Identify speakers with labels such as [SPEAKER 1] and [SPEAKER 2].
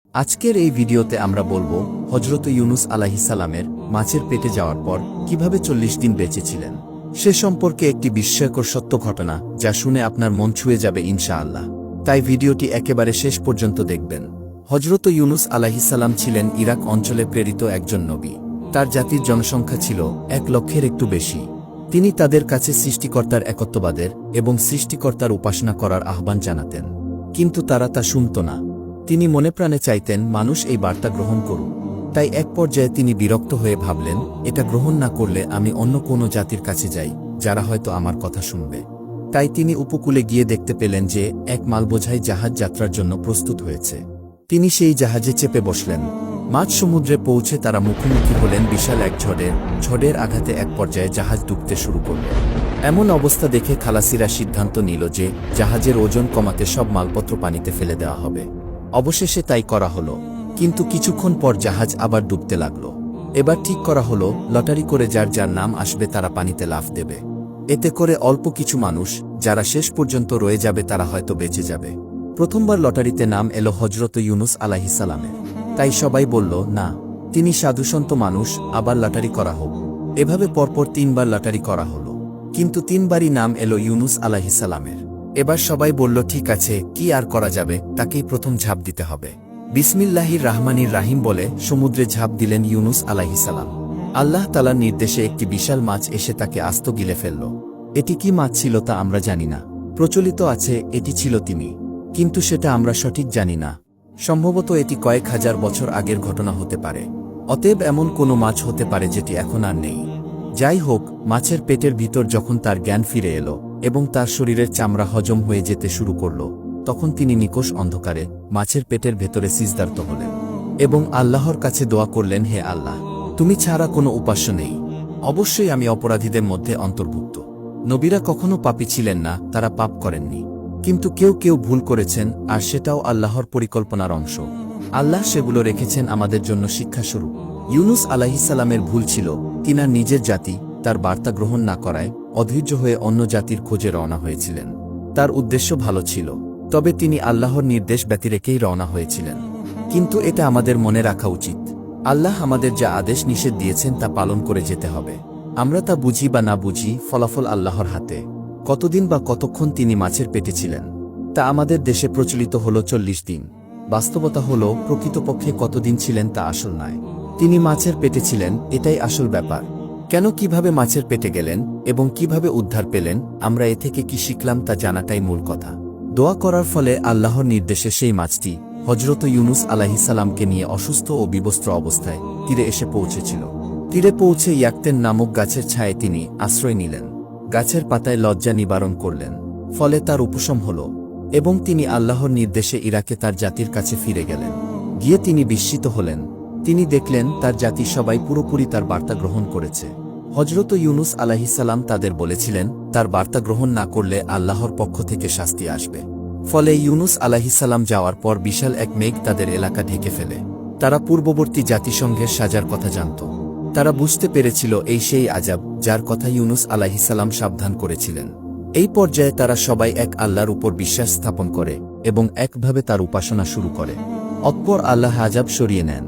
[SPEAKER 1] আজকের এই ভিডিওতে আমরা বলবো হযরত ইউনুস আলাইহিস সালামের মাছের পেটে যাওয়ার পর কিভাবে ৪০ দিন বেঁচে ছিলেন সে সম্পর্কে একটি বিস্ময়কর সত্য ঘটনা যা শুনে আপনার মন ছুঁয়ে যাবে ইনশাআল্লাহ। তাই ভিডিওটি একেবারে শেষ পর্যন্ত দেখবেন। হযরত ইউনুস আলাইহিস সালাম ছিলেন ইরাক অঞ্চলে প্রেরিত একজন নবী। তার জাতির জনসংখ্যা ছিল ১ লক্ষের একটু বেশি। তিনি তাদের কাছে সৃষ্টিকর্তার একত্ববাদের এবং সৃষ্টিকর্তার উপাসনা করার আহ্বান জানাতেন, কিন্তু তারা তা শুনত না। তিনি মনে প্রাণে চাইতেন মানুষ এই বার্তা গ্রহণ করুক। তাই এক পর্যায়ে তিনি বিরক্ত হয়ে ভাবলেন, এটা গ্রহণ না করলে আমি অন্য কোনো জাতির কাছে যাই যারা হয়তো আমার কথা শুনবে। তাই তিনি উপকূলে গিয়ে দেখতে পেলেন যে এক মালবোঝাই জাহাজ যাত্রার জন্য প্রস্তুত হয়েছে। তিনি সেই জাহাজে চেপে বসলেন। মাঝ সমুদ্রে পৌঁছে তারা মুখোমুখি হলেন বিশাল এক ঝড়ের আঘাতে এক পর্যায়ে জাহাজ ডুবতে শুরু করল। এমন অবস্থা দেখে খালাসিরা সিদ্ধান্ত নিল যে জাহাজের ওজন কমাতে সব মালপত্র পানিতে ফেলে দেওয়া হবে। অবশেষে তাই করা হলো, কিন্তু কিছুক্ষণ পর জাহাজ আবার ডুবতে লাগল। এবার ঠিক করা হলো লটারি করে যার যার নাম আসবে তারা পানিতে লাফ দেবে। এতে করে অল্প কিছু মানুষ যারা শেষ পর্যন্ত রয়ে যাবে তারা হয়তো বেঁচে যাবে। প্রথমবার লটারিতে নাম এলো হযরত ইউনুস আলাইহিস সালামের। তাই সবাই বলল, না, তিনি সাধুসন্ত মানুষ, আবার লটারি করা হোক। এভাবে পরপর ৩ বার লটারি করা হলো, কিন্তু ৩ বারই নাম এলো ইউনুস আলাইহিস সালামের। এবার সবাই বলল, ঠিক আছে, কি আর করা যাবে, তাকেই প্রথম ঝাঁপ দিতে হবে। বিসমিল্লাহির রাহমানির রাহিম বলে সমুদ্রে ঝাঁপ দিলেন ইউনুস আলাইহিস সালাম। আল্লাহ তাআলার নির্দেশে একটি বিশাল মাছ এসে তাকে আস্ত গিলে ফেলল। এটি কি মাছ ছিল তা আমরা জানি না। প্রচলিত আছে এটি ছিল তিমি, কিন্তু সেটা আমরা সঠিক জানি না। সম্ভবত এটি কয়েক হাজার বছর আগের ঘটনা হতে পারে। অতএব এমন কোনো মাছ হতে পারে যেটি এখন আর নেই। যাই হোক, মাছের পেটের ভিতর যখন তার জ্ঞান ফিরে এলো এবং তার শরীরের চামড়া হজম হয়ে যেতে শুরু করল, তখন তিনি নিকষ অন্ধকারে মাছের পেটের ভেতরে সিজদারত হলেন এবং আল্লাহর কাছে দোয়া করলেন, হে আল্লাহ, তুমি ছাড়া কোনো উপাস্য নেই। অবশ্যই আমি অপরাধীদের মধ্যে অন্তর্ভুক্ত। নবীরা কখনো পাপী ছিলেন না, তারা পাপ করেননি। কিন্তু কেউ কেউ ভুল করেছেন, আর সেটাও আল্লাহর পরিকল্পনার অংশ। আল্লাহ সেগুলো রেখেছেন আমাদের জন্য শিক্ষাস্বরূপ। ইউনুস আলাইহিস সালামের ভুল ছিল, তিনার নিজের জাতি তার বার্তা গ্রহণ না করায় অধৈর্য হয়ে অন্য জাতির খোঁজে রওনা হয়েছিলেন। তার উদ্দেশ্য ভালো ছিল, তবে তিনি আল্লাহর নির্দেশ ব্যতিরেকেই রওনা হয়েছিলেন। কিন্তু এটা আমাদের মনে রাখা উচিত, আল্লাহ আমাদের যা আদেশ নিষেধ দিয়েছেন তা পালন করে যেতে হবে। আমরা তা বুঝি বা না বুঝি, ফলাফল আল্লাহর হাতে। কতদিন বা কতক্ষণ তিনি মাছের পেটে ছিলেন তা আমাদের দেশে প্রচলিত হল ৪০ দিন। বাস্তবতা হল প্রকৃতপক্ষে কতদিন ছিলেন তা আসল নয়। তিনি মাছের পেটে ছিলেন, এটাই আসল ব্যাপার। কেন, কিভাবে মাছের পেটে গেলেন এবং কিভাবে উদ্ধার পেলেন, আমরা এ থেকে কি শিখলাম তা জানাটাই মূল কথা। দোয়া করার ফলে আল্লাহর নির্দেশে সেই মাছটি হযরত ইউনুস আলাইহিস সালামকে নিয়ে অসুস্থ ও বিবস্ত্র অবস্থায় তীরে এসে পৌঁছেছিল। তীরে পৌঁছে ইয়াকতেন নামক গাছের ছায়ায় তিনি আশ্রয় নিলেন। গাছের পাতায় লজ্জা নিবারণ করলেন, ফলে তার উপশম হল এবং তিনি আল্লাহর নির্দেশে ইরাকে তার জাতির কাছে ফিরে গেলেন। গিয়ে তিনি বিস্মিত হলেন। তিনি দেখলেন তার জাতি সবাই পুরোপুরি তার বার্তা গ্রহণ করেছে। হযরত ইউনুস আলাইহিস সালাম তাদের বলেছিলেন, তার বার্তা গ্রহণ না করলে আল্লাহর পক্ষ থেকে শাস্তি আসবে। ফলে ইউনুস আলাইহিস সালাম যাওয়ার পর বিশাল এক মেঘ তাদের এলাকা ঢেকে ফেলে। তারা পূর্ববর্তী জাতিসংঘের সাজার কথা জানত। তারা বুঝতে পেরেছিল এই সেই আযাব যার কথা ইউনুস আলাইহিস সালাম সাবধান করেছিলেন। এই পর্যায়ে তারা সবাই এক আল্লাহর উপর বিশ্বাস স্থাপন করে এবং একভাবে তার উপাসনা শুরু করে। অতঃপর আল্লাহ আযাব সরিয়ে নেন।